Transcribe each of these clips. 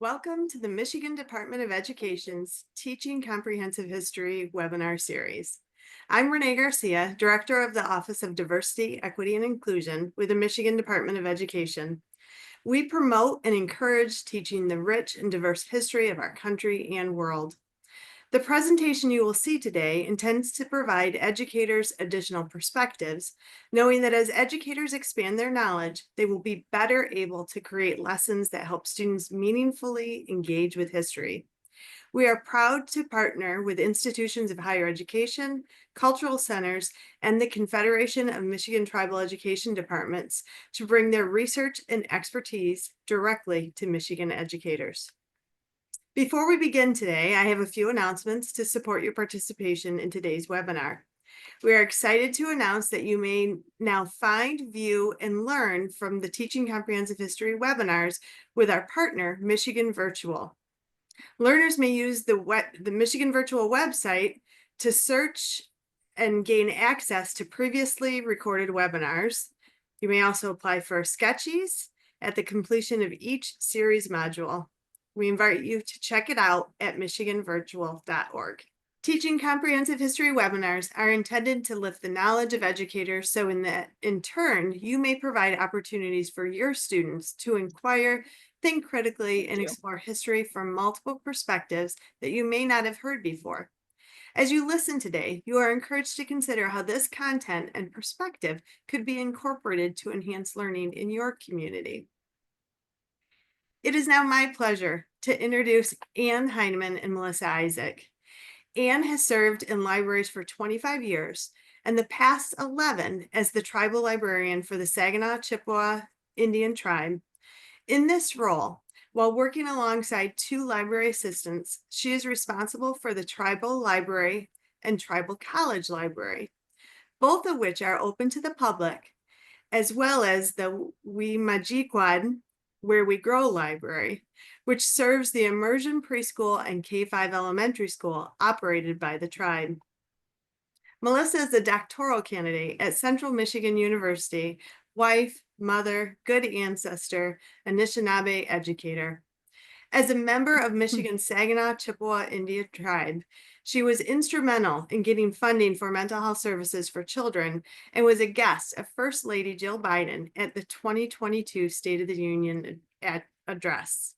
Welcome to the Michigan Department of Education's Teaching Comprehensive History webinar series. I'm Renee Garcia, Director of the Office of Diversity, Equity, and Inclusion with the Michigan Department of Education. We promote and encourage teaching the rich and diverse history of our country and world. The presentation you will see today intends to provide educators additional perspectives, knowing that as educators expand their knowledge, they will be better able to create lessons that help students meaningfully engage with history. We are proud to partner with institutions of higher education, cultural centers, and the Confederation of Michigan Tribal Education Departments to bring their research and expertise directly to Michigan educators. Before we begin today, I have a few announcements to support your participation in today's webinar. We are excited to announce that you may now find, view, and learn from the Teaching Comprehensive History webinars with our partner, Michigan Virtual. Learners may use the Michigan Virtual website to search and gain access to previously recorded webinars. You may also apply for sketchies at the completion of each series module. We invite you to check it out at michiganvirtual.org. Teaching Comprehensive History webinars are intended to lift the knowledge of educators so in turn, you may provide opportunities for your students to inquire, think critically, and explore history from multiple perspectives that you may not have heard before. As you listen today, you are encouraged to consider how this content and perspective could be incorporated to enhance learning in your community. It is now my pleasure to introduce Ann Heidemann and Melissa Isaac. Ann has served in libraries for 25 years and the past 11 as the Tribal Librarian for the Saginaw Chippewa Indian Tribe. In this role, while working alongside two library assistants, she is responsible for the Tribal Library and Tribal College Library, both of which are open to the public, as well as the Wii Maajiikwad Where We Grow Library, which serves the immersion preschool and K-5 elementary school operated by the tribe. Melissa is a doctoral candidate at Central Michigan University, wife, mother, good ancestor, Anishinaabe educator. As a member of Michigan's Saginaw Chippewa Indian Tribe, she was instrumental in getting funding for mental health services for children and was a guest of First Lady Jill Biden at the 2022 State of the Union address.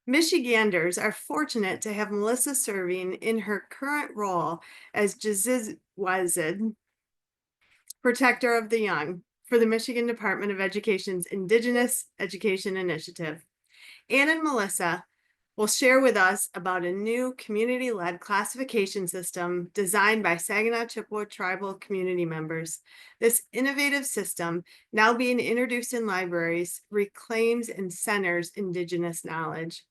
Michiganders are fortunate to have Melissa serving in her current role as Jizizwazid, Protector of the Young, for the Michigan Department of Education's Indigenous Education Initiative. Ann and Melissa will share with us about a new community-led classification system designed by Saginaw Chippewa Tribal community members. This innovative system, now being introduced in libraries, reclaims and centers Indigenous knowledge.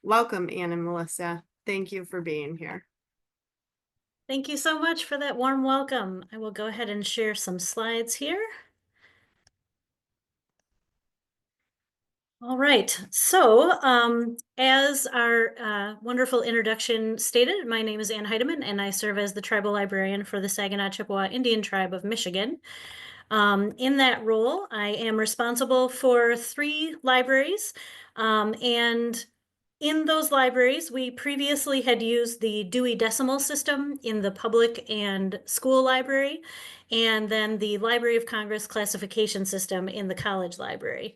Welcome, Ann and Melissa. Thank you for being here. Thank you so much for that warm welcome. I will go ahead and share some slides here. All right, so as our wonderful introduction stated, my name is Ann Heidemann, and I serve as the Tribal Librarian for the Saginaw Chippewa Indian Tribe of Michigan. In that role, I am responsible for 3 libraries, and in those libraries, we previously had used the Dewey Decimal System in the public and school library, and then the Library of Congress classification system in the college library.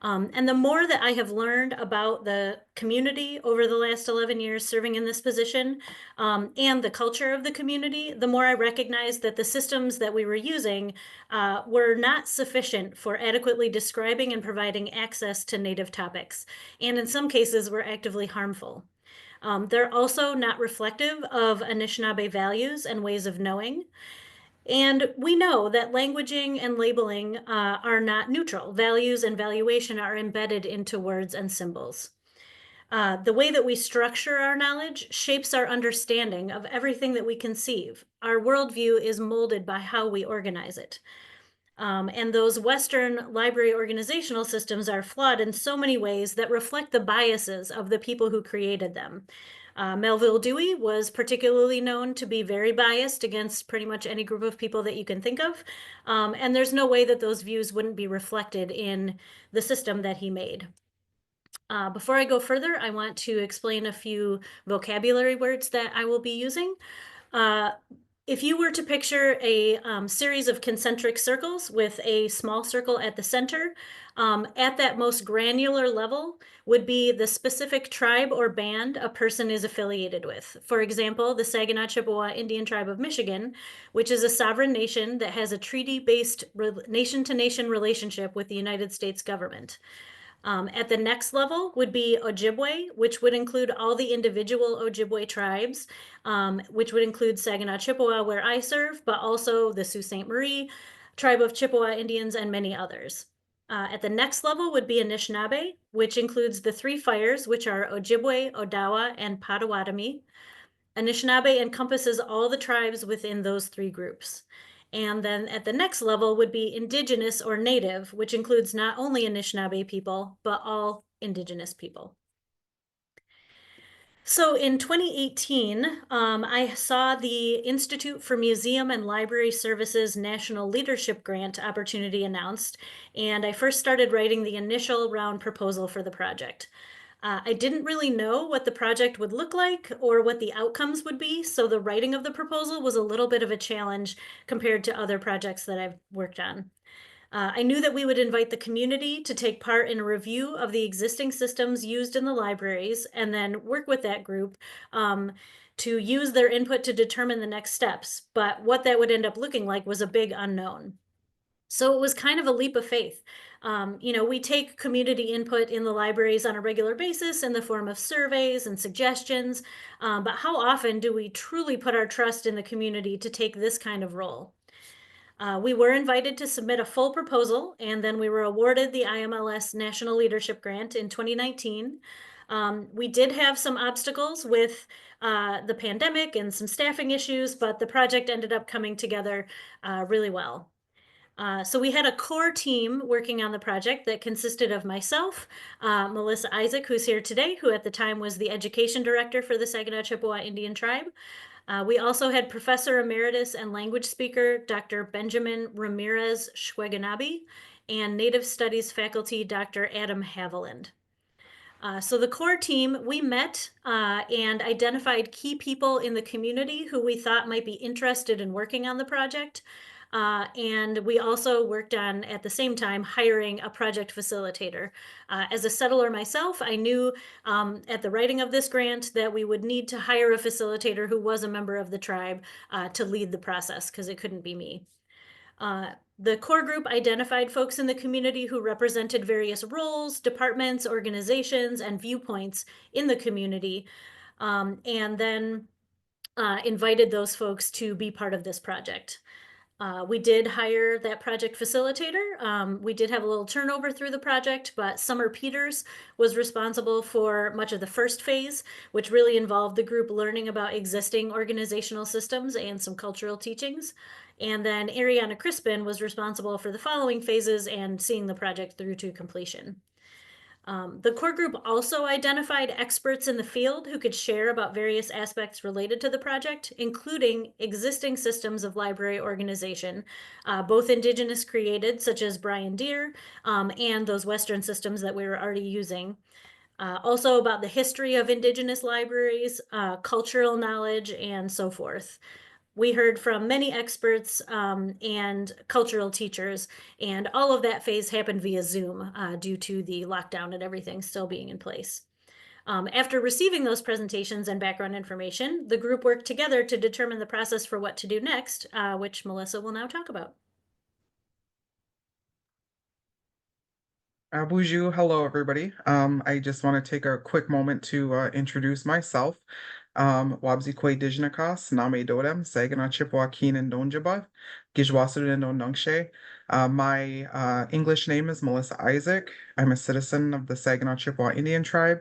And the more that I have learned about the community over the last 11 years serving in this position and the culture of the community, the more I recognize that the systems that we were using were not sufficient for adequately describing and providing access to Native topics, and in some cases were actively harmful. They're also not reflective of Anishinaabe values and ways of knowing. And we know that languaging and labeling are not neutral. Values and valuation are embedded into words and symbols. The way that we structure our knowledge shapes our understanding of everything that we conceive. Our worldview is molded by how we organize it. And those Western library organizational systems are flawed in so many ways that reflect the biases of the people who created them. Melville Dewey was particularly known to be very biased against pretty much any group of people that you can think of. And there's no way that those views wouldn't be reflected in the system that he made. Before I go further, I want to explain a few vocabulary words that I will be using. If you were to picture a series of concentric circles with a small circle at the center, at that most granular level would be the specific tribe or band a person is affiliated with. For example, the Saginaw Chippewa Indian Tribe of Michigan, which is a sovereign nation that has a treaty-based nation-to-nation relationship with the United States government. At the next level would be Ojibwe, which would include all the individual Ojibwe tribes, which would include Saginaw Chippewa, where I serve, but also the Sault Ste. Marie, Tribe of Chippewa Indians, and many others. At the next level would be Anishinaabe, which includes the three fires, which are Ojibwe, Odawa, and Potawatomi. Anishinaabe encompasses all the tribes within those three groups. And then at the next level would be Indigenous or Native, which includes not only Anishinaabe people, but all Indigenous people. So in 2018, I saw the Institute for Museum and Library Services National Leadership Grant opportunity announced, and I first started writing the initial round proposal for the project. I didn't really know what the project would look like or what the outcomes would be, so the writing of the proposal was a little bit of a challenge compared to other projects that I've worked on. I knew that we would invite the community to take part in a review of the existing systems used in the libraries and then work with that group to use their input to determine the next steps. But what that would end up looking like was a big unknown. So it was kind of a leap of faith. We take community input in the libraries on a regular basis in the form of surveys and suggestions, but how often do we truly put our trust in the community to take this kind of role? We were invited to submit a full proposal, and then we were awarded the IMLS National Leadership Grant in 2019. We did have some obstacles with the pandemic and some staffing issues, but the project ended up coming together really well. So we had a core team working on the project that consisted of myself, Melissa Isaac, who's here today, who at the time was the education director for the Saginaw Chippewa Indian Tribe. We also had Professor Emeritus and language speaker, Dr. Benjamin Ramirez Schweganabe, and Native Studies faculty, Dr. Adam Haviland. So the core team, we met and identified key people in the community who we thought might be interested in working on the project. And we also worked on, at the same time, hiring a project facilitator. As a settler myself, I knew at the writing of this grant that we would need to hire a facilitator who was a member of the tribe to lead the process, because it couldn't be me. The core group identified folks in the community who represented various roles, departments, organizations, and viewpoints in the community, and then invited those folks to be part of this project. We did hire that project facilitator. We did have a little turnover through the project, but Summer Peters was responsible for much of the first phase, which really involved the group learning about existing organizational systems and some cultural teachings. And then Ariana Crispin was responsible for the following phases and seeing the project through to completion. The core group also identified experts in the field who could share about various aspects related to the project, including existing systems of library organization, both Indigenous created, such as Brian Deere, and those Western systems that we were already using. Also about the history of Indigenous libraries, cultural knowledge, and so forth. We heard from many experts and cultural teachers, and all of that phase happened via Zoom due to the lockdown and everything still being in place. After receiving those presentations and background information, the group worked together to determine the process for what to do next, which Melissa will now talk about. Bonjour, hello everybody. I just want to take a quick moment to introduce myself. Wabzikwe Dijnakas, Name Dodem, Saginaw Chippewa Keenan Donjaba, Gijwasudan Nungshe. My English name is Melissa Isaac. I'm a citizen of the Saginaw Chippewa Indian Tribe.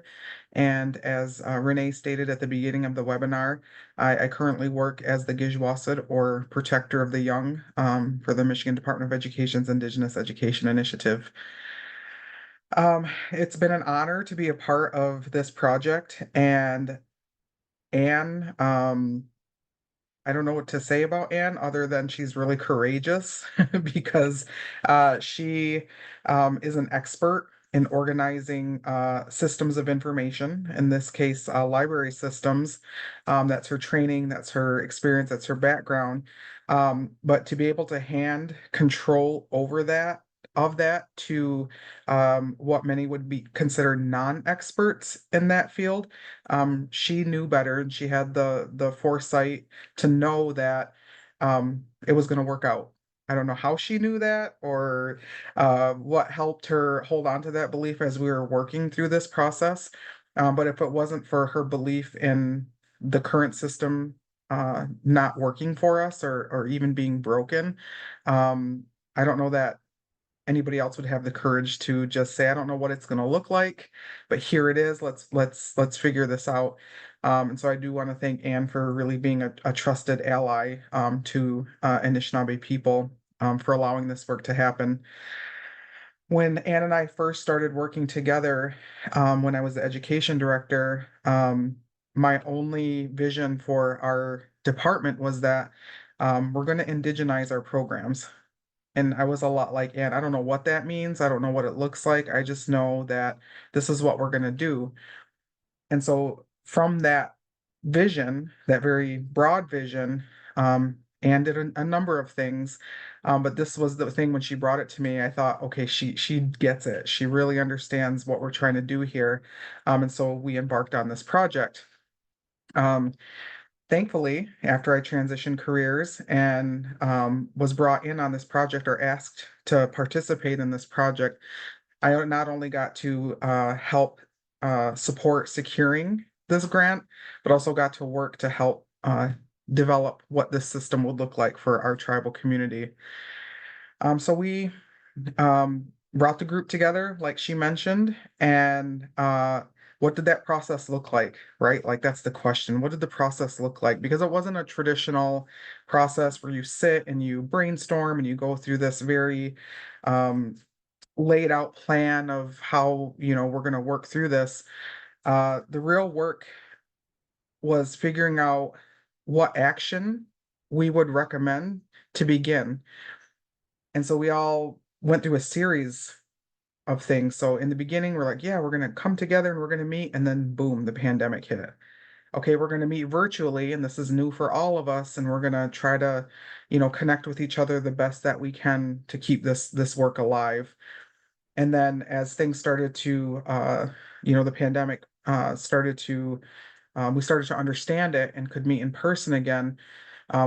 And as Renee stated at the beginning of the webinar, I currently work as the Gijwasud, or Protector of the Young, for the Michigan Department of Education's Indigenous Education Initiative. It's been an honor to be a part of this project, and Anne, I don't know what to say about Anne other than she's really courageous because she is an expert in organizing systems of information, in this case, library systems. That's her training, that's her experience, that's her background. But to be able to hand control over that to what many would be considered non-experts in that field, she knew better, and she had the foresight to know that it was going to work out. I don't know how she knew that, or what helped her hold on to that belief as we were working through this process. But if it wasn't for her belief in the current system not working for us, or even being broken, I don't know that anybody else would have the courage to just say, I don't know what it's going to look like, but here it is. Let's figure this out. And so I do want to thank Anne for really being a trusted ally to Anishinaabe people, for allowing this work to happen. When Anne and I first started working together, when I was the education director, my only vision for our department was that we're going to indigenize our programs. And I was a lot like, Anne, I don't know what that means. I don't know what it looks like. I just know that this is what we're going to do. And so from that vision, that very broad vision, Anne did a number of things. But this was the thing when she brought it to me, I thought, okay, she gets it. She really understands what we're trying to do here. And so we embarked on this project. Thankfully, after I transitioned careers and was brought in on this project, or asked to participate in this project, I not only got to help support securing this grant, but also got to work to help develop what this system would look like for our tribal community. So we brought the group together, like she mentioned, and what did that process look like, right? Like, that's the question. What did the process look like? Because it wasn't a traditional process where you sit and you brainstorm and you go through this very laid out plan of how, we're going to work through this. The real work was figuring out what action we would recommend to begin. And so we all went through a series of things. So in the beginning, we're like, yeah, we're going to come together and we're going to meet. And then boom, the pandemic hit. Okay, we're going to meet virtually, and this is new for all of us. And we're going to try to, connect with each other the best that we can to keep this work alive. And then as things started to, the pandemic started to, we started to understand it and could meet in person again.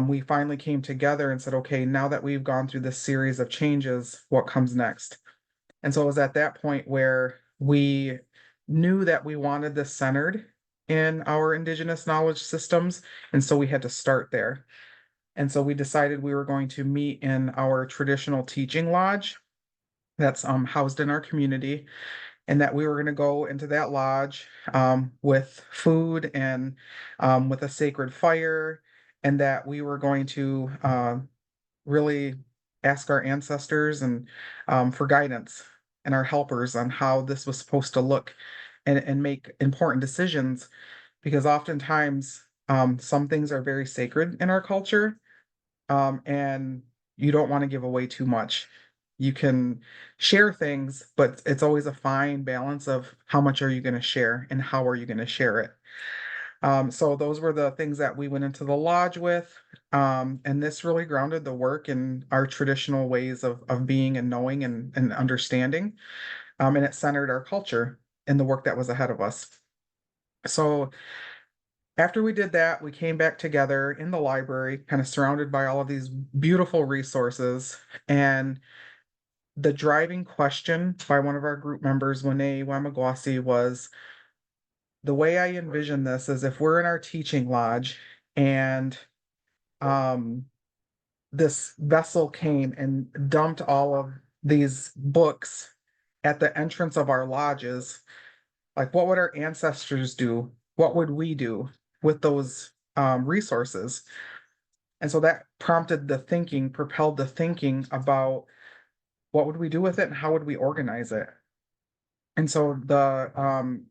We finally came together and said, okay, now that we've gone through this series of changes, what comes next? And so it was at that point where we knew that we wanted this centered in our Indigenous knowledge systems. And so we had to start there. And so we decided we were going to meet in our traditional teaching lodge that's housed in our community, and that we were going to go into that lodge with food and with a sacred fire, and that we were going to really ask our ancestors and for guidance and our helpers on how this was supposed to look, and make important decisions, because oftentimes some things are very sacred in our culture, and you don't want to give away too much. You can share things, but it's always a fine balance of how much are you going to share and how are you going to share it. So those were the things that we went into the lodge with. And this really grounded the work in our traditional ways of being and knowing and understanding. And it centered our culture in the work that was ahead of us. So after we did that, we came back together in the library, kind of surrounded by all of these beautiful resources. And the driving question by one of our group members, Wii Maajiikwad, was, the way I envision this is if we're in our teaching lodge and this vessel came and dumped all of these books at the entrance of our lodges, like, what would our ancestors do? What would we do with those resources? And so that prompted the thinking, propelled the thinking about what would we do with it and how would we organize it? And so the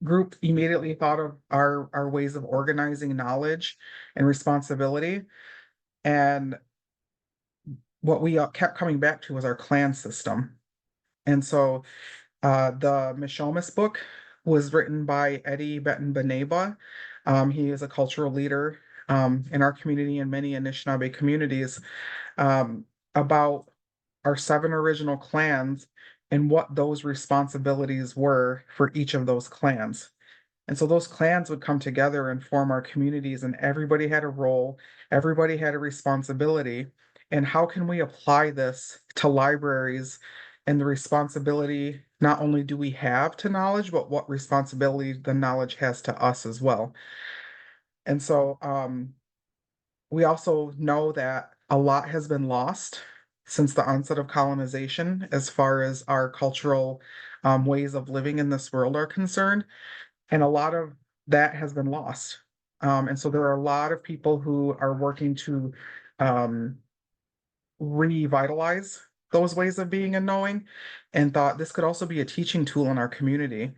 group immediately thought of our ways of organizing knowledge and responsibility. And what we kept coming back to was our clan system. And so The Mishomis book was written by Eddie Benton-Beneva. He is a cultural leader in our community and many Anishinaabe communities, about our 7 original clans and what those responsibilities were for each of those clans. And so those clans would come together and form our communities, and everybody had a role, everybody had a responsibility. And how can we apply this to libraries and the responsibility not only do we have to knowledge, but what responsibility the knowledge has to us as well? And so we also know that a lot has been lost since the onset of colonization as far as our cultural ways of living in this world are concerned. And a lot of that has been lost. And so there are a lot of people who are working to um, revitalize those ways of being and knowing, and thought this could also be a teaching tool in our community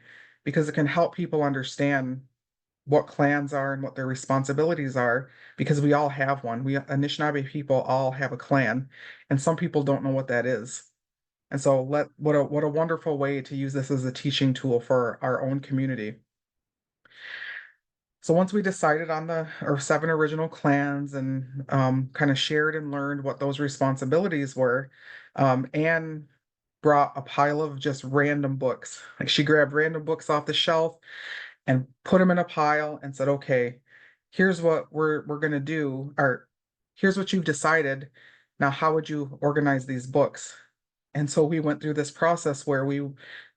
because it can help people understand what clans are and what their responsibilities are, because we all have one. We Anishinaabe people all have a clan, and some people don't know what that is. And so what a wonderful way to use this as a teaching tool for our own community. So once we decided on our 7 original clans and kind of shared and learned what those responsibilities were, Anne brought a pile of just random books. Like she grabbed random books off the shelf and put them in a pile and said, "Okay, here's what we're gonna do, or here's what you've decided. Now, how would you organize these books?" And so we went through this process where we,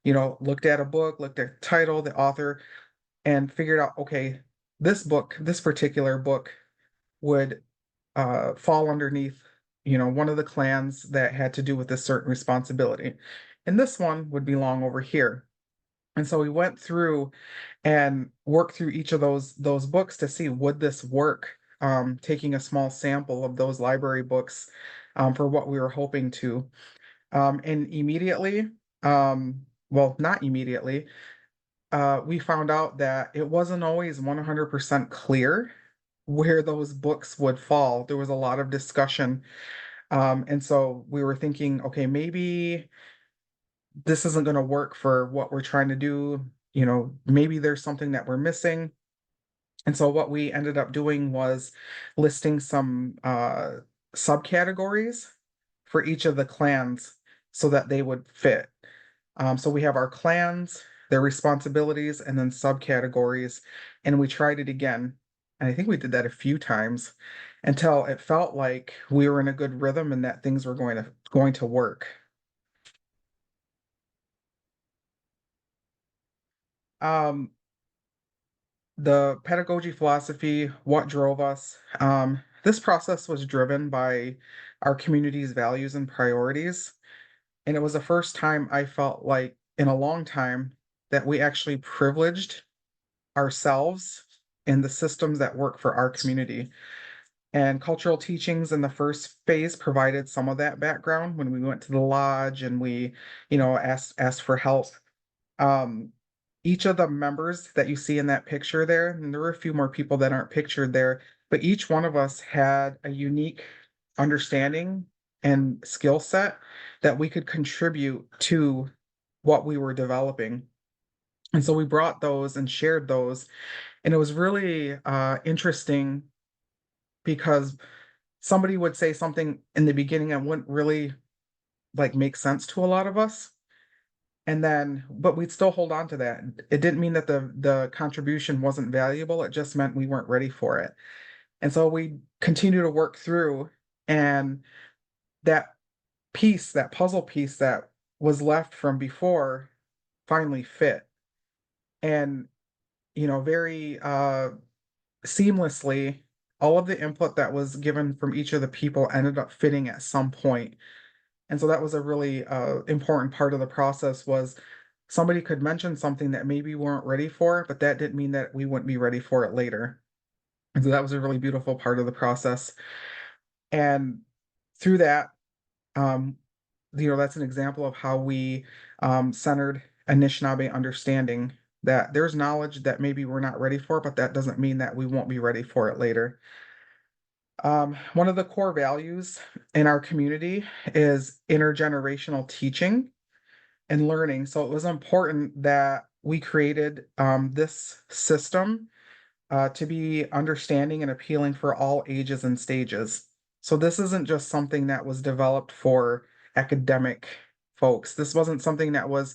looked at a book, looked at the title, the author, and figured out, okay, this particular book would fall underneath, one of the clans that had to do with this certain responsibility. And this one would belong over here. And so we went through and worked through each of those books to see would this work, taking a small sample of those library books for what we were hoping to. And immediately, well, not immediately, we found out that it wasn't always 100% clear where those books would fall. There was a lot of discussion. And so we were thinking, okay, maybe this isn't going to work for what we're trying to do. Maybe there's something that we're missing. And so what we ended up doing was listing some subcategories for each of the clans so that they would fit. So we have our clans, their responsibilities, and then subcategories. And we tried it again. And I think we did that a few times until it felt like we were in a good rhythm and that things were going to work. Um, the pedagogy philosophy, what drove us. This process was driven by our community's values and priorities. And it was the first time I felt like in a long time that we actually privileged ourselves and the systems that work for our community. And cultural teachings in the first phase provided some of that background when we went to the lodge and we, asked for help. Um, each of the members that you see in that picture there, and there were a few more people that aren't pictured there, but each one of us had a unique understanding and skill set that we could contribute to what we were developing. And so we brought those and shared those. And it was really interesting because somebody would say something in the beginning that wouldn't really like make sense to a lot of us. And then, but we'd still hold on to that. It didn't mean that the contribution wasn't valuable. It just meant we weren't ready for it. And so we continue to work through, and that piece, that puzzle piece that was left from before finally fit. And, very seamlessly, all of the input that was given from each of the people ended up fitting at some point. And so that was a really important part of the process was somebody could mention something that maybe we weren't ready for, but that didn't mean that we wouldn't be ready for it later. And so that was a really beautiful part of the process. And through that, um, that's an example of how we centered Anishinaabe understanding that there's knowledge that maybe we're not ready for, but that doesn't mean that we won't be ready for it later. One of the core values in our community is intergenerational teaching. and learning. So it was important that we created this system to be understanding and appealing for all ages and stages. So this isn't just something that was developed for academic folks. This wasn't something that was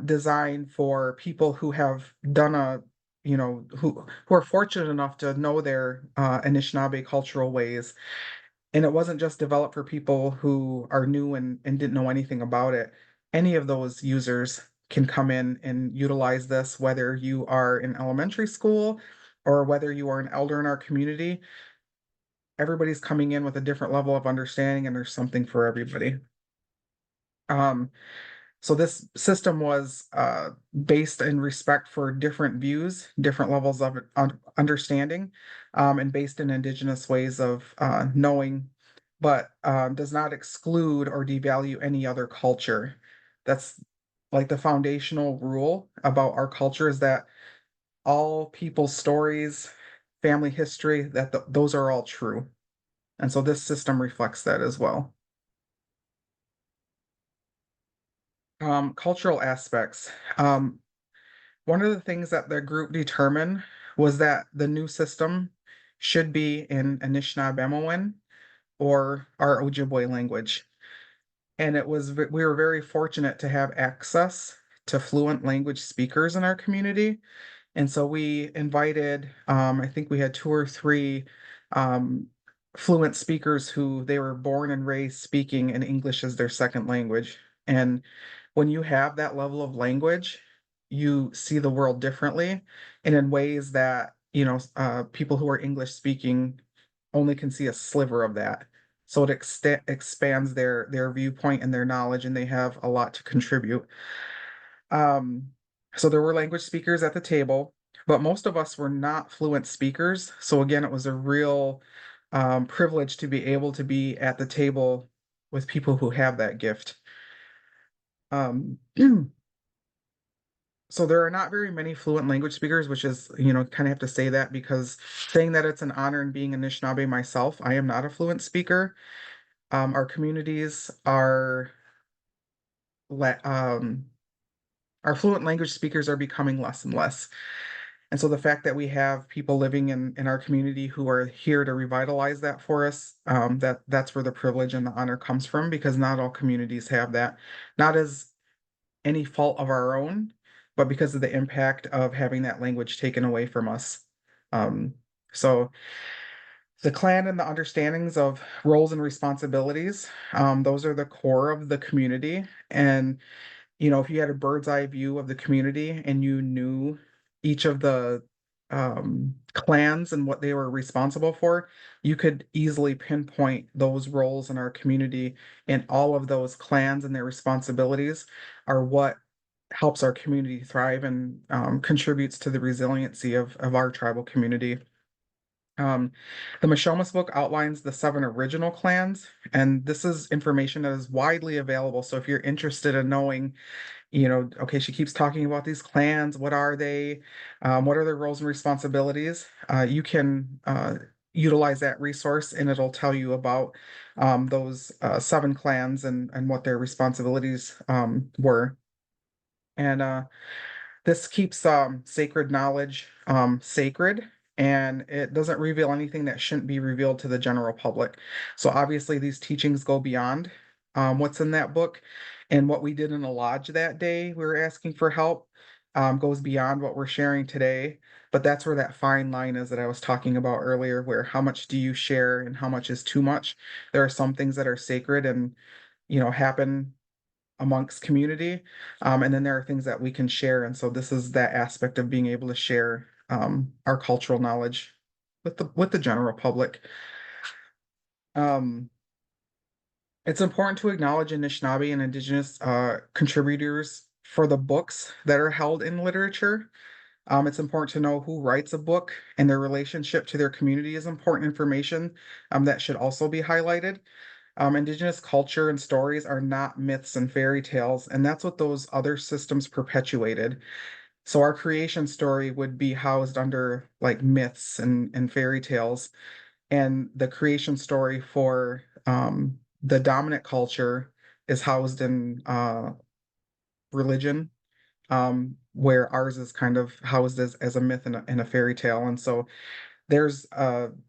designed for people who have done who are fortunate enough to know their Anishinaabe cultural ways. And it wasn't just developed for people who are new and didn't know anything about it. Any of those users can come in and utilize this, whether you are in elementary school or whether you are an elder in our community. Everybody's coming in with a different level of understanding, and there's something for everybody. Um, so this system was based in respect for different views, different levels of understanding, and based in Indigenous ways of knowing, but does not exclude or devalue any other culture. That's like the foundational rule about our culture is that all people's stories, family history, that those are all true. And so this system reflects that as well. Cultural aspects. One of the things that the group determined was that the new system should be in Anishinaabemowin or our Ojibwe language. And we were very fortunate to have access to fluent language speakers in our community. And so we invited, I think we had two or three um, fluent speakers who they were born and raised speaking in English as their second language. And when you have that level of language, you see the world differently and in ways that, people who are English speaking only can see a sliver of that. So it expands their viewpoint and their knowledge, and they have a lot to contribute. Um, so there were language speakers at the table, but most of us were not fluent speakers. So again, it was a real privilege to be able to be at the table with people who have that gift. So there are not very many fluent language speakers, which is, kind of have to say that because saying that it's an honor and being Anishinaabe myself, I am not a fluent speaker. Our communities le- um, our fluent language speakers are becoming less and less. And so the fact that we have people living in our community who are here to revitalize that for us, that's where the privilege and the honor comes from, because not all communities have that. Not as any fault of our own, but because of the impact of having that language taken away from us. So the clan and the understandings of roles and responsibilities, those are the core of the community. And if you had a bird's eye view of the community and you knew each of the clans and what they were responsible for, you could easily pinpoint those roles in our community, and all of those clans and their responsibilities are what helps our community thrive and contributes to the resiliency of our tribal community. The Mishomis book outlines the 7 original clans, and this is information that is widely available. So if you're interested in knowing, okay, she keeps talking about these clans. What are they? What are their roles and responsibilities? You can utilize that resource, and it'll tell you about those 7 clans and what their responsibilities were. And this keeps sacred knowledge sacred, and it doesn't reveal anything that shouldn't be revealed to the general public. So obviously these teachings go beyond what's in that book. And what we did in the lodge that day, we were asking for help, goes beyond what we're sharing today. But that's where that fine line is that I was talking about earlier, where how much do you share and how much is too much? There are some things that are sacred and happen amongst community. And then there are things that we can share. And so this is that aspect of being able to share our cultural knowledge with the general public. Um, it's important to acknowledge Anishinaabe and Indigenous contributors for the books that are held in literature. It's important to know who writes a book, and their relationship to their community is important information that should also be highlighted. Indigenous culture and stories are not myths and fairy tales, and that's what those other systems perpetuated. So our creation story would be housed under like myths and fairy tales, and the creation story for the dominant culture is housed in religion, where ours is kind of housed as a myth and a fairy tale. And so there's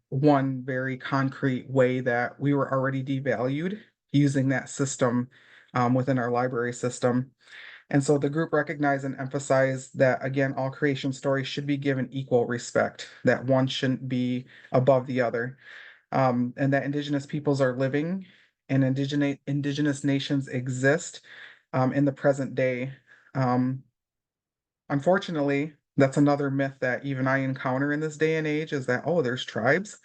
one very concrete way that we were already devalued using that system within our library system. And so the group recognized and emphasized that, again, all creation stories should be given equal respect, that one shouldn't be above the other, and that Indigenous peoples are living and Indigenous nations exist in the present day. Um, Unfortunately, that's another myth that even I encounter in this day and age is that, oh, there's tribes.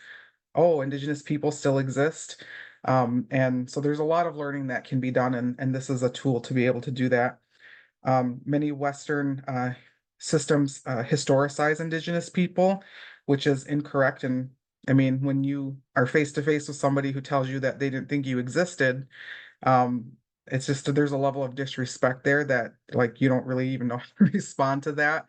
Oh, Indigenous people still exist. And so there's a lot of learning that can be done, and this is a tool to be able to do that. Many Western systems historicize Indigenous people, which is incorrect. And I mean, when you are face to face with somebody who tells you that they didn't think you existed, um, it's just there's a level of disrespect there that like you don't really even know how to respond to that,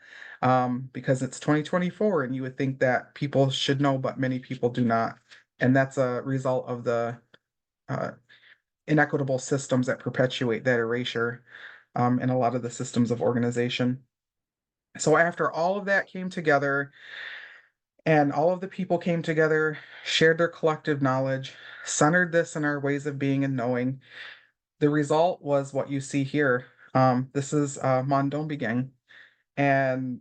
because it's 2024 and you would think that people should know, but many people do not. And that's a result of the uh, inequitable systems that perpetuate that erasure in a lot of the systems of organization. So after all of that came together and all of the people came together, shared their collective knowledge, centered this in our ways of being and knowing, the result was what you see here. This is Doobiigeng, and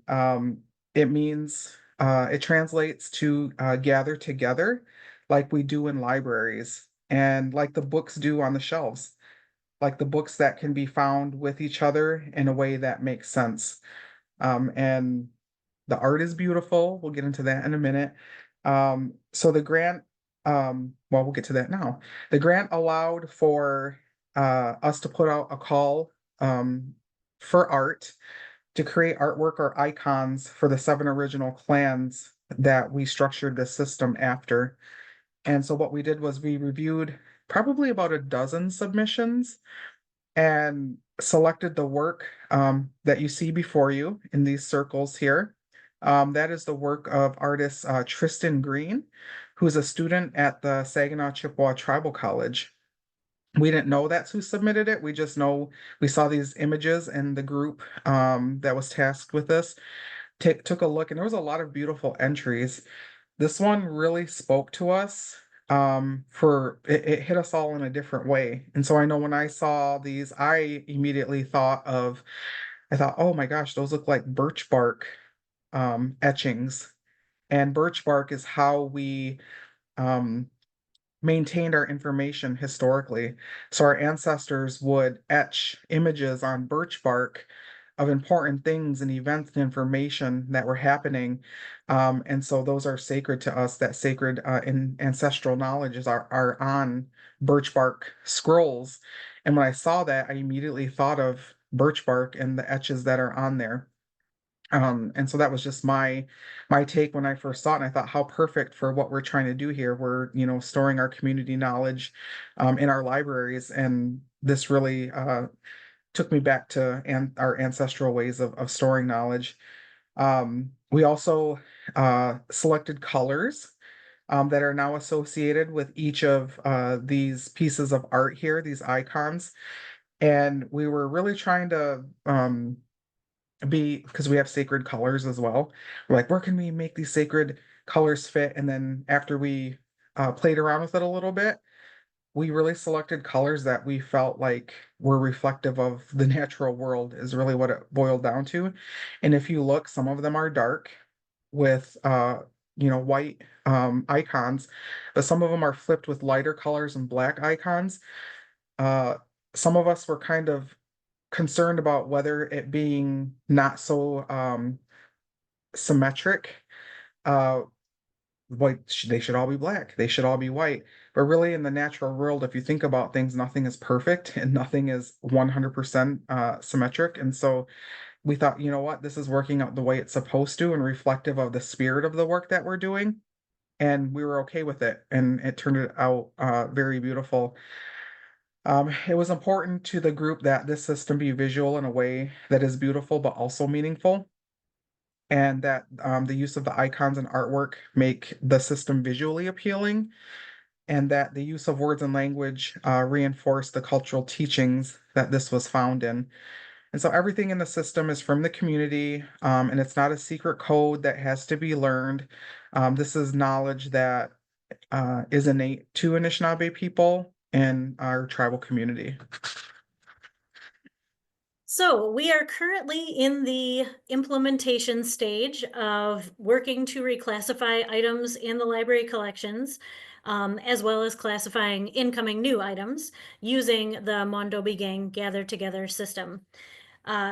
it means it translates to gather together like we do in libraries and like the books do on the shelves, like the books that can be found with each other in a way that makes sense. And the art is beautiful. We'll get into that in a minute. So the grant, well, we'll get to that now. The grant allowed for us to put out a call for art to create artwork or icons for the 7 original clans that we structured the system after. And so what we did was we reviewed probably about a dozen submissions and selected the work that you see before you in these circles here. That is the work of artist Tristan Green, who's a student at the Saginaw Chippewa Tribal College. We didn't know that's who submitted it. We just know we saw these images and the group that was tasked with this took a look, and there was a lot of beautiful entries. This one really spoke to us. For it hit us all in a different way. And so I know when I saw these, I immediately I thought, oh my gosh, those look like birch bark etchings. And birch bark is how we um maintained our information historically. So our ancestors would etch images on birch bark of important things and events and information that were happening. And so those are sacred to us. That sacred ancestral knowledge are on birch bark scrolls. And when I saw that, I immediately thought of birch bark and the etches that are on there. And so that was just my take when I first saw it, and I thought how perfect for what we're trying to do here. We're, storing our community knowledge in our libraries, and this really took me back to our ancestral ways of storing knowledge. We also selected colors that are now associated with each of these pieces of art here, these icons. And we were really trying to because we have sacred colors as well. We're like, where can we make these sacred colors fit? And then after we played around with it a little bit, we really selected colors that we felt like were reflective of the natural world, is really what it boiled down to. And if you look, some of them are dark with white icons, but some of them are flipped with lighter colors and black icons. Uh, some of us were kind of concerned about whether it being not so symmetric. Uh, they should all be black. They should all be white. But really, in the natural world, if you think about things, nothing is perfect and nothing is 100% symmetric. And so we thought, you know what, this is working out the way it's supposed to and reflective of the spirit of the work that we're doing. And we were okay with it. And it turned out very beautiful. It was important to the group that this system be visual in a way that is beautiful but also meaningful, and that the use of the icons and artwork make the system visually appealing, and that the use of words and language reinforce the cultural teachings that this was found in. And so everything in the system is from the community, and it's not a secret code that has to be learned. This is knowledge that is innate to Anishinaabe people and our tribal community. So we are currently in the implementation stage of working to reclassify items in the library collections, as well as classifying incoming new items using the Doobiigeng Gather Together system.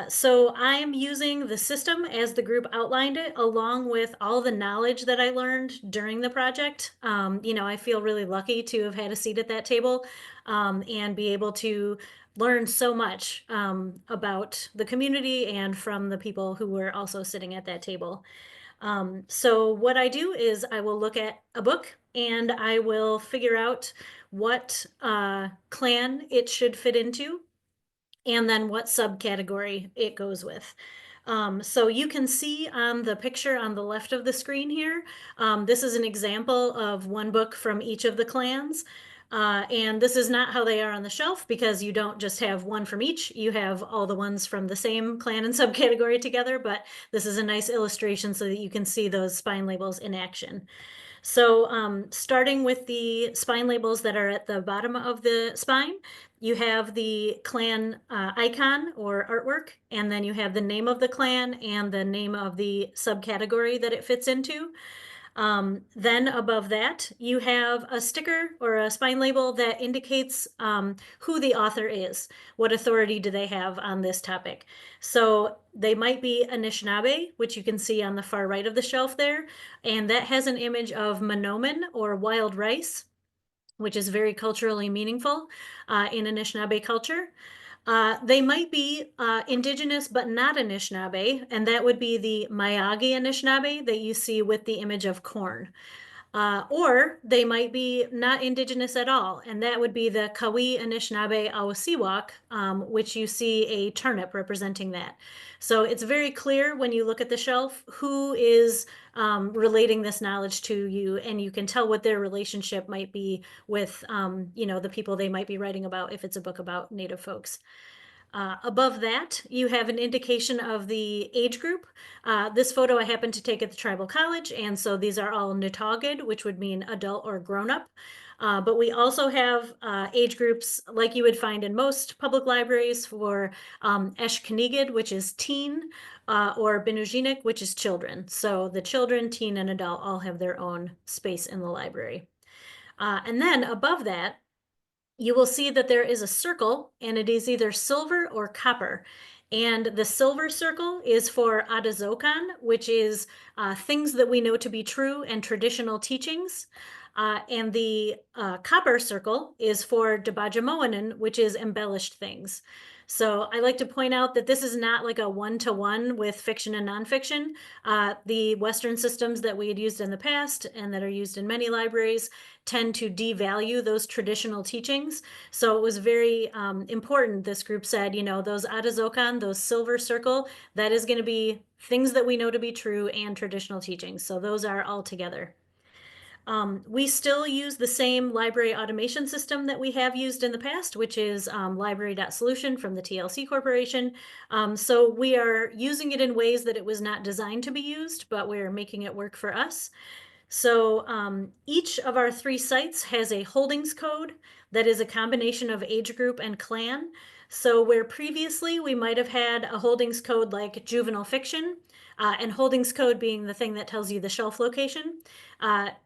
So I am using the system as the group outlined it, along with all the knowledge that I learned during the project. I feel really lucky to have had a seat at that table and be able to learn so much about the community and from the people who were also sitting at that table. So what I do is I will look at a book and I will figure out what clan it should fit into, and then what subcategory it goes with. So you can see on the picture on the left of the screen here, this is an example of one book from each of the clans. And this is not how they are on the shelf, because you don't just have one from each, you have all the ones from the same clan and subcategory together, but this is a nice illustration so that you can see those spine labels in action. So starting with the spine labels that are at the bottom of the spine, you have the clan icon or artwork, and then you have the name of the clan and the name of the subcategory that it fits into. Then above that, you have a sticker or a spine label that indicates who the author is. What authority do they have on this topic? So they might be Anishinaabe, which you can see on the far right of the shelf there, and that has an image of Monoman or wild rice, which is very culturally meaningful in Anishinaabe culture. They might be indigenous but not Anishinaabe, and that would be the Mayagi Anishinaabe that you see with the image of corn. Or they might be not indigenous at all, and that would be the Kawi Anishinaabe Awasiwak, which you see a turnip representing that. So it's very clear when you look at the shelf who is relating this knowledge to you, and you can tell what their relationship might be with, the people they might be writing about if it's a book about Native folks. Above that, you have an indication of the age group. This photo I happened to take at the tribal college, and so these are all Nitawgid, which would mean adult or grown-up. But we also have age groups like you would find in most public libraries for Eshkanigid, which is teen, or Binujinik, which is children. So the children, teen, and adult all have their own space in the library. And then above that, you will see that there is a circle, and it is either silver or copper. And the silver circle is for Adazokan, which is things that we know to be true and traditional teachings. And the copper circle is for Dabajamoanan, which is embellished things. So I like to point out that this is not like a one-to-one with fiction and nonfiction. The Western systems that we had used in the past and that are used in many libraries tend to devalue those traditional teachings. So it was very important, this group said, those Adazokan, those silver circle, that is going to be things that we know to be true and traditional teachings. So those are all together. We still use the same library automation system that we have used in the past, which is library.solution from the TLC Corporation. So we are using it in ways that it was not designed to be used, but we're making it work for us. So each of our 3 sites has a holdings code that is a combination of age group and clan. So where previously we might have had a holdings code like juvenile fiction, and holdings code being the thing that tells you the shelf location.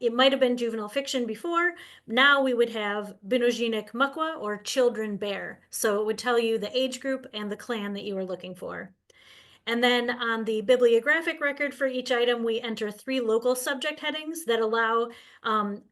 It might have been juvenile fiction before. Now we would have Binujinik Mukwa or children bear. So it would tell you the age group and the clan that you were looking for. And then on the bibliographic record for each item, we enter 3 local subject headings that allow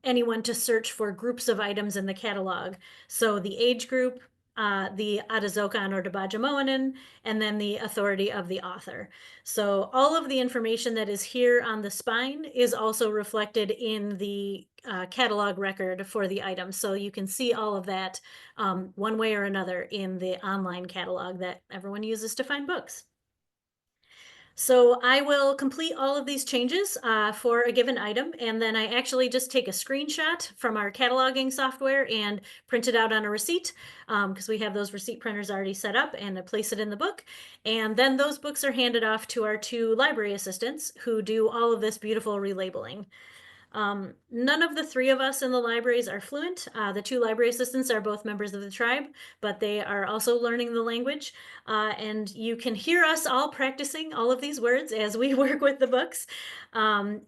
anyone to search for groups of items in the catalog. So the age group, the Adazokan or Dabajamoanan, and then the authority of the author. So all of the information that is here on the spine is also reflected in the catalog record for the item. So you can see all of that one way or another in the online catalog that everyone uses to find books. So I will complete all of these changes for a given item, and then I actually just take a screenshot from our cataloging software and print it out on a receipt, because we have those receipt printers already set up, and I place it in the book. And then those books are handed off to our 2 library assistants who do all of this beautiful relabeling. None of the 3 of us in the libraries are fluent. The 2 library assistants are both members of the tribe, but they are also learning the language. And you can hear us all practicing all of these words as we work with the books, trying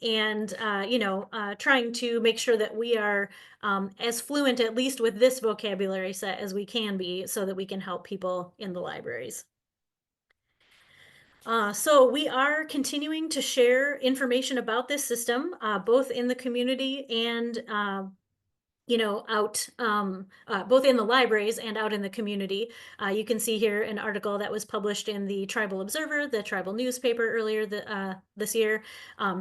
to make sure that we are as fluent, at least with this vocabulary set, as we can be, so that we can help people in the libraries. So we are continuing to share information about this system, both in the community and out both in the libraries and out in the community. You can see here an article that was published in the Tribal Observer, the tribal newspaper, earlier this year,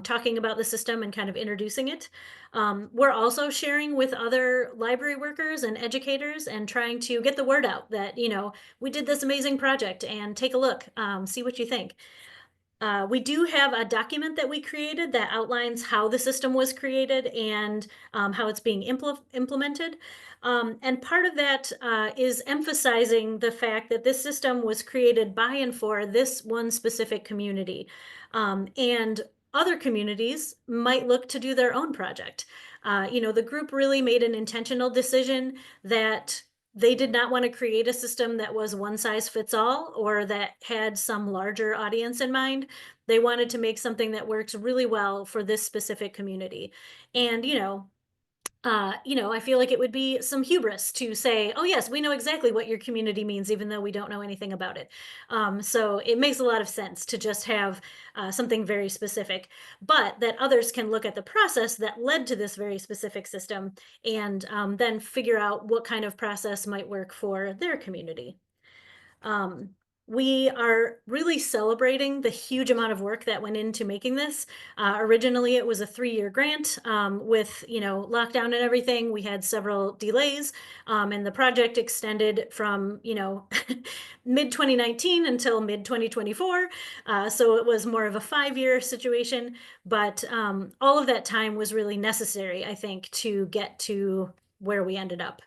talking about the system and kind of introducing it. We're also sharing with other library workers and educators and trying to get the word out that, we did this amazing project and take a look, see what you think. We do have a document that we created that outlines how the system was created and how it's being implemented. And part of that is emphasizing the fact that this system was created by and for this one specific community. And other communities might look to do their own project. The group really made an intentional decision that they did not want to create a system that was one size fits all or that had some larger audience in mind. They wanted to make something that works really well for this specific community. And, I feel like it would be some hubris to say, oh, yes, we know exactly what your community means, even though we don't know anything about it. So it makes a lot of sense to just have something very specific, but that others can look at the process that led to this very specific system and then figure out what kind of process might work for their community. Um, we are really celebrating the huge amount of work that went into making this. Originally, it was a 3-year grant with, lockdown and everything. We had several delays, and the project extended from, mid 2019 until mid 2024. So it was more of a 5-year situation, but all of that time was really necessary, I think, to get to where we ended up.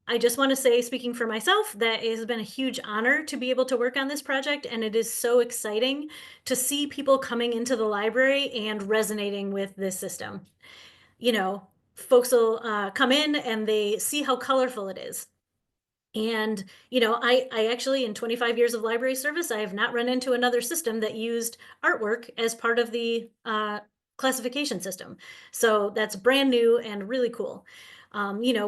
I just want to say, speaking for myself, that it has been a huge honor to be able to work on this project, and it is so exciting to see people coming into the library and resonating with this system. Folks will come in and they see how colorful it is. And, I actually, in 25 years of library service, I have not run into another system that used artwork as part of the classification system. So that's brand new and really cool.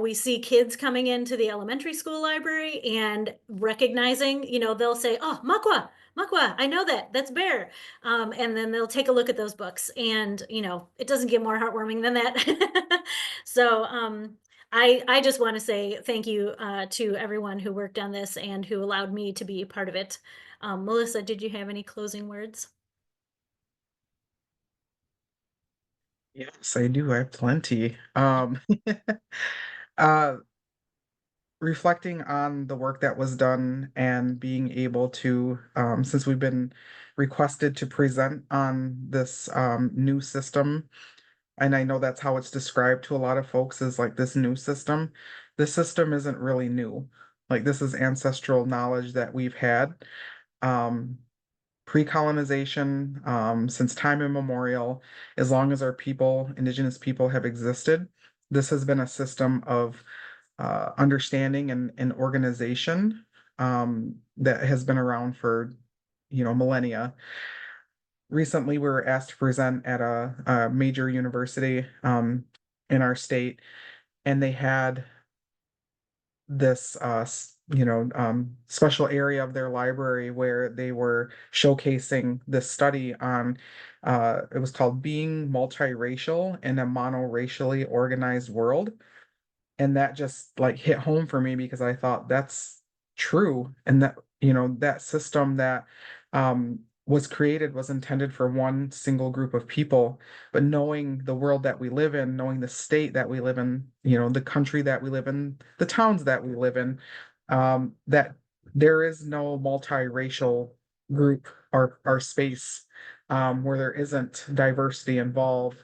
We see kids coming into the elementary school library and recognizing, they'll say, oh, Makwa, I know that's bear. And then they'll take a look at those books and, it doesn't get more heartwarming than that. So I just want to say thank you to everyone who worked on this and who allowed me to be part of it. Melissa, did you have any closing words? Yes, I do. I have plenty. Uh, reflecting on the work that was done and being able to, since we've been requested to present on this new system, and I know that's how it's described to a lot of folks is like this new system. This system isn't really new. Like this is ancestral knowledge that we've had. Um, Pre-colonization, since time immemorial, as long as our people, indigenous people have existed, this has been a system of understanding and organization that has been around for, millennia. Recently, we were asked to present at a major university in our state, and they had this special area of their library where they were showcasing this study on it was called Being Multiracial in a Monoracially Organized World. And that just like hit home for me because I thought that's true. And that, that system that was created was intended for one single group of people. But knowing the world that we live in, knowing the state that we live in, the country that we live in, the towns that we live in, that there is no multiracial group our space, where there isn't diversity involved,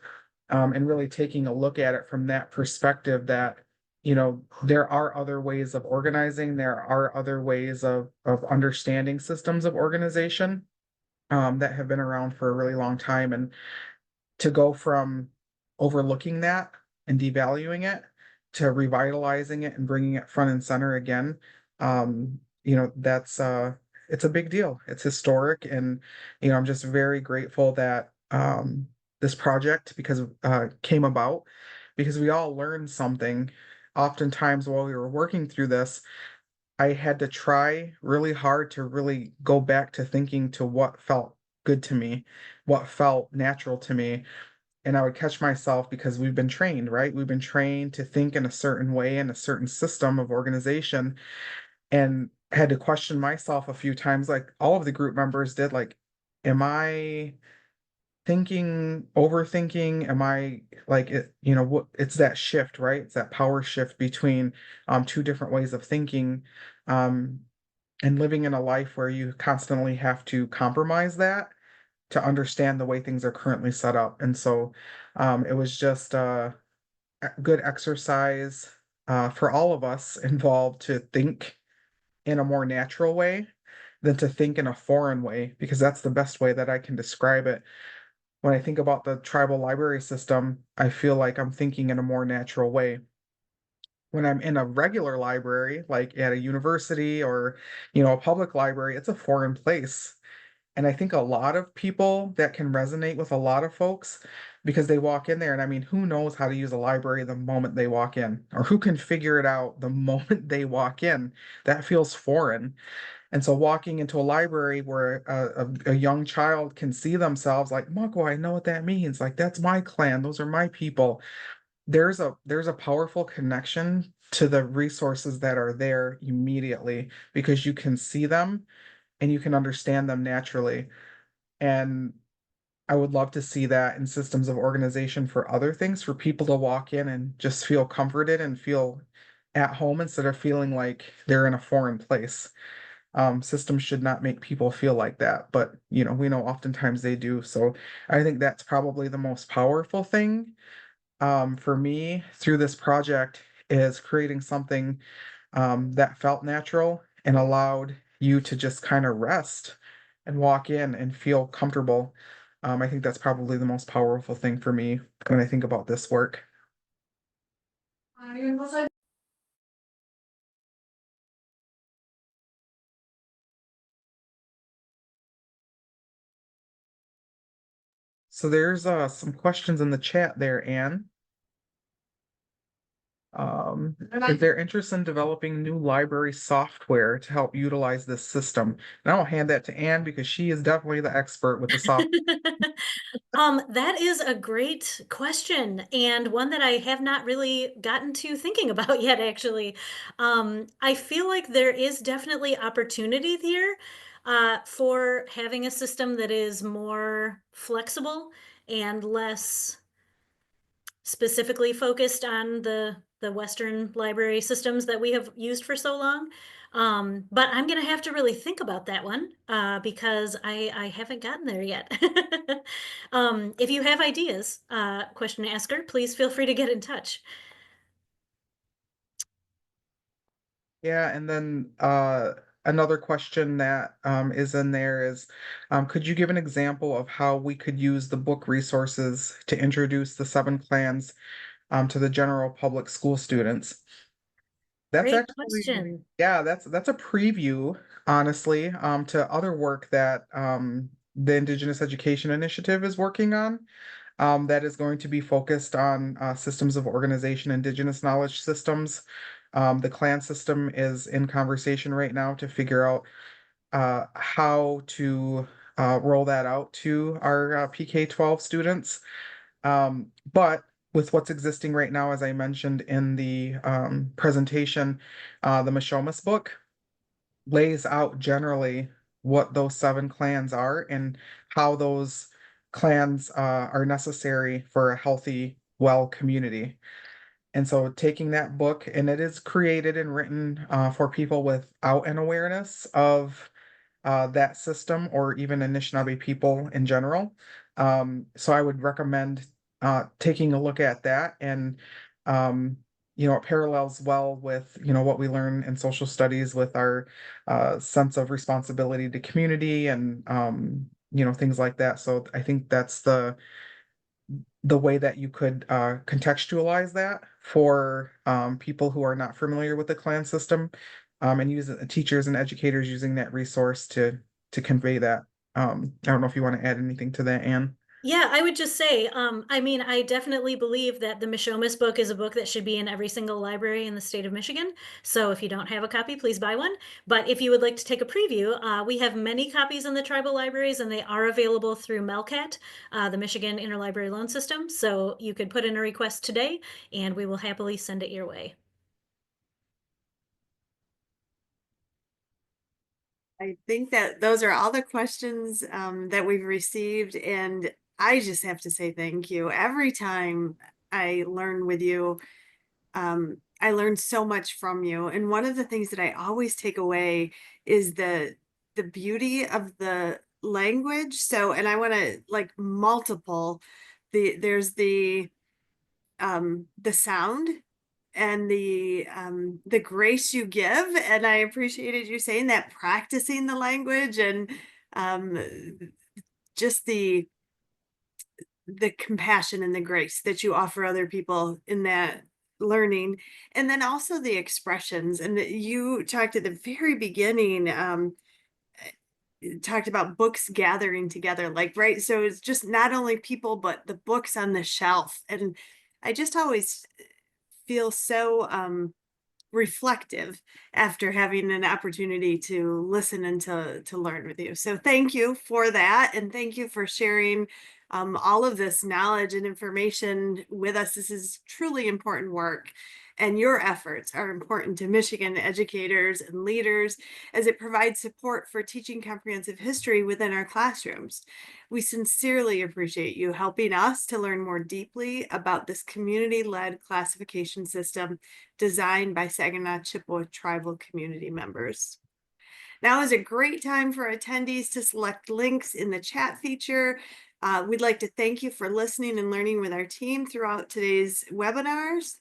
and really taking a look at it from that perspective that, there are other ways of organizing, there are other ways of understanding systems of organization, that have been around for a really long time. And to go from overlooking that and devaluing it to revitalizing it and bringing it front and center again, that's it's a big deal. It's historic, and I'm just very grateful that this project came about because we all learned something. Oftentimes, while we were working through this, I had to try really hard to really go back to thinking to what felt good to me, what felt natural to me. And I would catch myself because we've been trained, right? We've been trained to think in a certain way, in a certain system of organization, and had to question myself a few times, like all of the group members did, like, am I overthinking? Am I like it, what it's that shift, right? It's that power shift between two different ways of thinking. Um and living in a life where you constantly have to compromise that to understand the way things are currently set up. And so it was just a good exercise for all of us involved to think in a more natural way than to think in a foreign way, because that's the best way that I can describe it. When I think about the tribal library system, I feel like I'm thinking in a more natural way. When I'm in a regular library, like at a university or, a public library, it's a foreign place. And I think a lot of people that can resonate with a lot of folks because they walk in there, and I mean, who knows how to use a library the moment they walk in, or who can figure it out the moment they walk in? That feels foreign. And so walking into a library where a young child can see themselves like, Mako, I know what that means. Like, that's my clan. Those are my people. There's a powerful connection to the resources that are there immediately because you can see them and you can understand them naturally. And I would love to see that in systems of organization for other things, for people to walk in and just feel comforted and feel at home instead of feeling like they're in a foreign place. Systems should not make people feel like that, but we know oftentimes they do. So I think that's probably the most powerful thing for me through this project is creating something that felt natural and allowed you to just kind of rest and walk in and feel comfortable. I think that's probably the most powerful thing for me when I think about this work. So there's some questions in the chat there, Anne. Is there interest in developing new library software to help utilize this system? And I'll hand that to Anne because she is definitely the expert with the software. That is a great question, and one that I have not really gotten to thinking about yet, actually. I feel like there is definitely opportunity here for having a system that is more flexible and less specifically focused on the Western library systems that we have used for so long. But I'm gonna have to really think about that one because I haven't gotten there yet. If you have ideas, question asker, please feel free to get in touch. Yeah, and then another question that is in there is, could you give an example of how we could use the book resources to introduce the seven clans to the general public school students? That's Great actually, question. yeah, that's a preview, honestly, to other work that the Indigenous Education Initiative is working on. That is going to be focused on systems of organization, Indigenous knowledge systems. The clan system is in conversation right now to figure out how to roll that out to our PK-12 students. But with what's existing right now, as I mentioned in the presentation, the Mishomis book lays out generally what those seven clans are and how those clans are necessary for a healthy, well community. And so taking that book, and it is created and written for people without an awareness of that system or even Anishinaabe people in general. So I would recommend taking a look at that, and it parallels well with what we learn in social studies with our sense of responsibility to community and things like that. So I think that's the way that you could contextualize that for people who are not familiar with the clan system, and use teachers and educators using that resource to convey that. I don't know if you want to add anything to that, Anne. Yeah, I would just say, I mean, I definitely believe that the Mishomis book is a book that should be in every single library in the state of Michigan. So if you don't have a copy, please buy one. But if you would like to take a preview, we have many copies in the tribal libraries, and they are available through MELCAT, the Michigan Interlibrary Loan System. So you could put in a request today, and we will happily send it your way. I think that those are all the questions that we've received, and I just have to say thank you. Every time I learn with you, I learn so much from you. And one of the things that I always take away is the beauty of the language. So, and I want to like multiple there's the sound and the grace you give, and I appreciated you saying that, practicing the language, and um just the compassion and the grace that you offer other people in that learning. And then also the expressions, and you talked at the very beginning, talked about books gathering together, like, right, so it's just not only people but the books on the shelf. And I just always feel so reflective after having an opportunity to listen and to learn with you. So thank you for that, and thank you for sharing all of this knowledge and information with us. This is truly important work, and your efforts are important to Michigan educators and leaders as it provides support for teaching comprehensive history within our classrooms. We sincerely appreciate you helping us to learn more deeply about this community-led classification system designed by Saginaw Chippewa Tribal community members. Now is a great time for attendees to select links in the chat feature. We'd like to thank you for listening and learning with our team throughout today's webinars.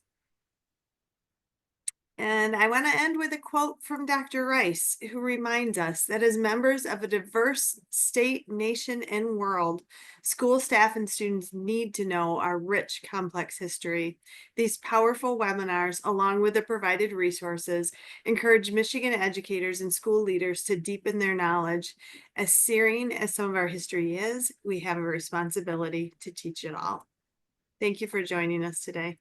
And I want to end with a quote from Dr. Rice, who reminds us that as members of a diverse state, nation, and world, school staff and students need to know our rich, complex history. These powerful webinars, along with the provided resources, encourage Michigan educators and school leaders to deepen their knowledge. As searing as some of our history is, we have a responsibility to teach it all. Thank you for joining us today.